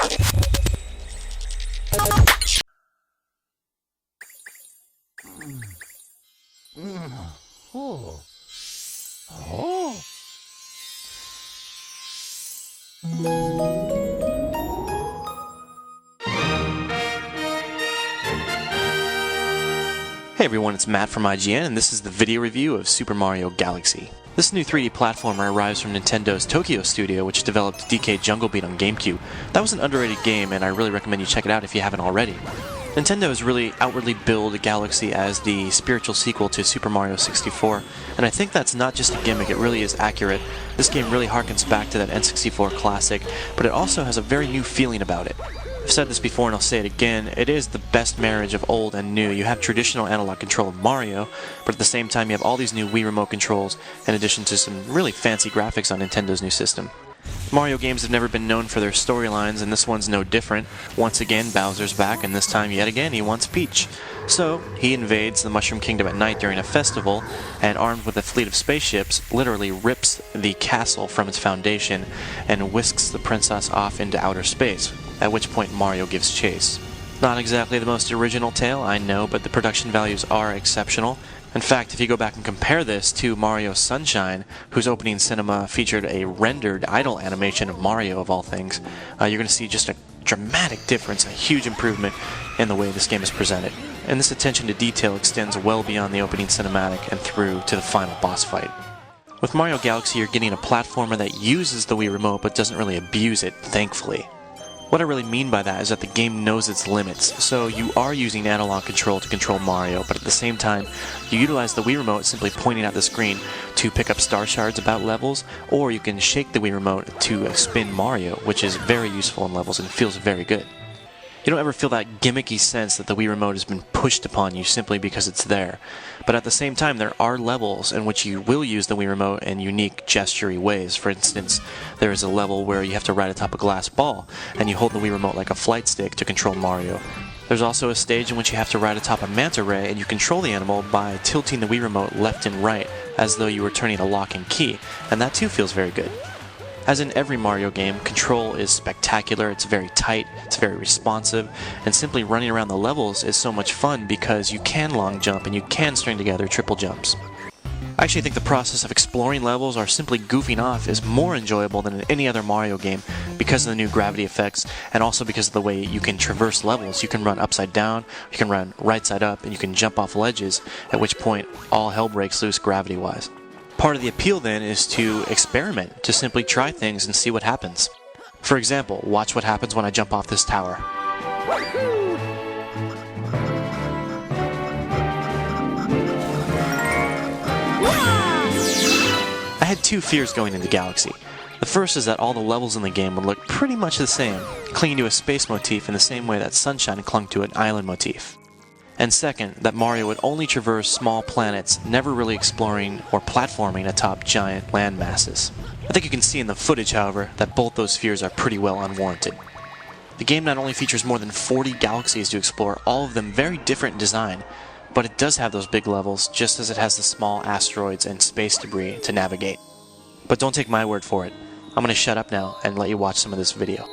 Hey everyone, it's Matt from IGN, and this is the video review of Super Mario Galaxy. This new 3D platformer arrives from Nintendo's Tokyo studio, which developed DK Jungle Beat on GameCube. That was an underrated game, and I really recommend you check it out if you haven't already. Nintendo has really outwardly billed Galaxy as the spiritual sequel to Super Mario 64, and I think that's not just a gimmick, it really is accurate. This game really harkens back to that N64 classic, but it also has a very new feeling about it. I've said this before and I'll say it again, it is the best marriage of old and new. You have traditional analog control of Mario, but at the same time you have all these new Wii Remote controls, in addition to some really fancy graphics on Nintendo's new system. Mario games have never been known for their storylines, and this one's no different. Once again, Bowser's back, and this time yet again he wants Peach. So, he invades the Mushroom Kingdom at night during a festival, and armed with a fleet of spaceships, literally rips the castle from its foundation and whisks the princess off into outer space, at which point Mario gives chase. Not exactly the most original tale, I know, but the production values are exceptional. In fact, if you go back and compare this to Mario Sunshine, whose opening cinema featured a rendered idle animation of Mario of all things, you're going to see just a dramatic difference, a huge improvement in the way this game is presented. And this attention to detail extends well beyond the opening cinematic and through to the final boss fight. With Mario Galaxy, you're getting a platformer that uses the Wii Remote but doesn't really abuse it, thankfully. What I really mean by that is that the game knows its limits, so you are using analog control to control Mario, but at the same time, you utilize the Wii Remote simply pointing at the screen to pick up star shards about levels, or you can shake the Wii Remote to spin Mario, which is very useful in levels and feels very good. You don't ever feel that gimmicky sense that the Wii Remote has been pushed upon you simply because it's there. But at the same time, there are levels in which you will use the Wii Remote in unique gestury ways. For instance, there is a level where you have to ride atop a glass ball, and you hold the Wii Remote like a flight stick to control Mario. There's also a stage in which you have to ride atop a manta ray, and you control the animal by tilting the Wii Remote left and right, as though you were turning a lock and key, and that too feels very good. As in every Mario game, control is spectacular, it's very tight, it's very responsive, and simply running around the levels is so much fun because you can long jump and you can string together triple jumps. I actually think the process of exploring levels or simply goofing off is more enjoyable than in any other Mario game because of the new gravity effects and also because of the way you can traverse levels. You can run upside down, you can run right side up, and you can jump off ledges, at which point all hell breaks loose gravity-wise. Part of the appeal then is to experiment, to simply try things and see what happens. For example, watch what happens when I jump off this tower. I had two fears going into Galaxy. The first is that all the levels in the game would look pretty much the same, clinging to a space motif in the same way that Sunshine clung to an island motif. And second, that Mario would only traverse small planets, never really exploring or platforming atop giant land masses. I think you can see in the footage, however, that both those fears are pretty well unwarranted. The game not only features more than 40 galaxies to explore, all of them very different in design, but it does have those big levels, just as it has the small asteroids and space debris to navigate. But don't take my word for it. I'm going to shut up now and let you watch some of this video.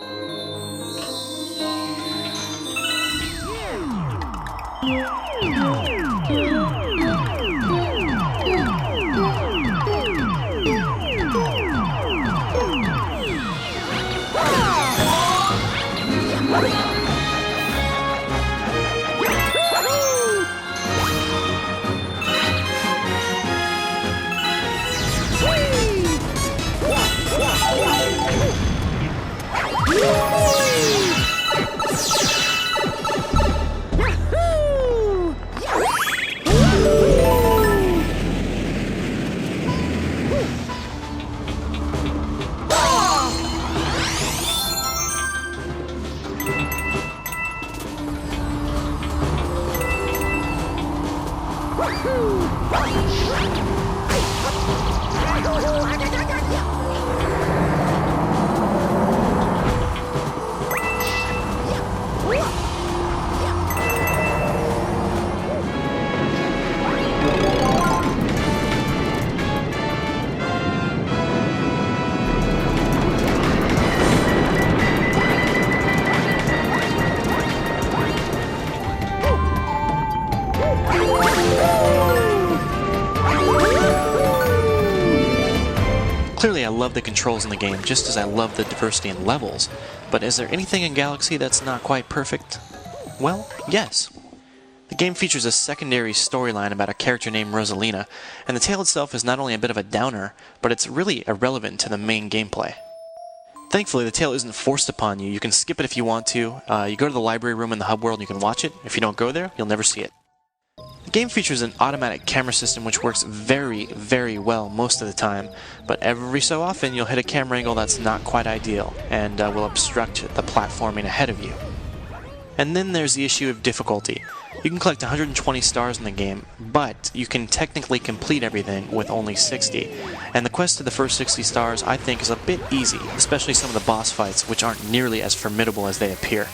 love the controls in the game just as I love the diversity in levels, but is there anything in Galaxy that's not quite perfect? Well, yes. The game features a secondary storyline about a character named Rosalina, and the tale itself is not only a bit of a downer, but it's really irrelevant to the main gameplay. Thankfully, the tale isn't forced upon you. You can skip it if you want to. You go to the library room in the hub world and you can watch it. If you don't go there, you'll never see it. The game features an automatic camera system which works very, very well most of the time, but every so often you'll hit a camera angle that's not quite ideal and will obstruct the platforming ahead of you. And then there's the issue of difficulty. You can collect 120 stars in the game, but you can technically complete everything with only 60. And the quest to the first 60 stars I think is a bit easy, especially some of the boss fights, which aren't nearly as formidable as they appear.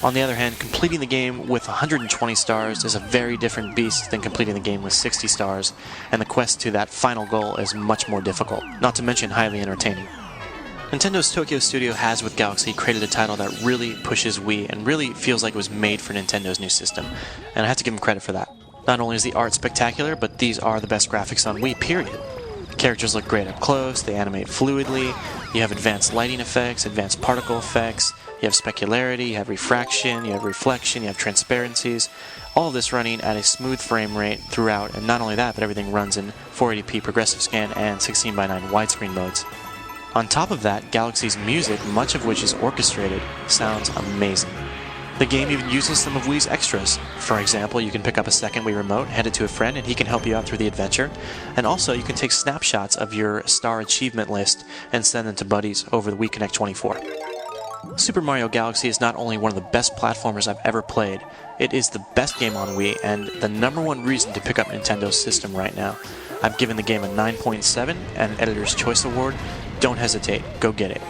On the other hand, completing the game with 120 stars is a very different beast than completing the game with 60 stars, and the quest to that final goal is much more difficult, not to mention highly entertaining. Nintendo's Tokyo studio has, with Galaxy, created a title that really pushes Wii and really feels like it was made for Nintendo's new system, and I have to give them credit for that. Not only is the art spectacular, but these are the best graphics on Wii, period. The characters look great up close, they animate fluidly, you have advanced lighting effects, advanced particle effects, you have specularity, you have refraction, you have reflection, you have transparencies, all of this running at a smooth frame rate throughout, and not only that, but everything runs in 480p progressive scan and 16:9 widescreen modes. On top of that, Galaxy's music, much of which is orchestrated, sounds amazing. The game even uses some of Wii's extras. For example, you can pick up a second Wii remote, hand it to a friend, and he can help you out through the adventure. And also, you can take snapshots of your star achievement list and send them to buddies over the Wii Connect 24. Super Mario Galaxy is not only one of the best platformers I've ever played, it is the best game on Wii and the #1 reason to pick up Nintendo's system right now. I've given the game a 9.7 and an Editor's Choice Award. Don't hesitate, go get it.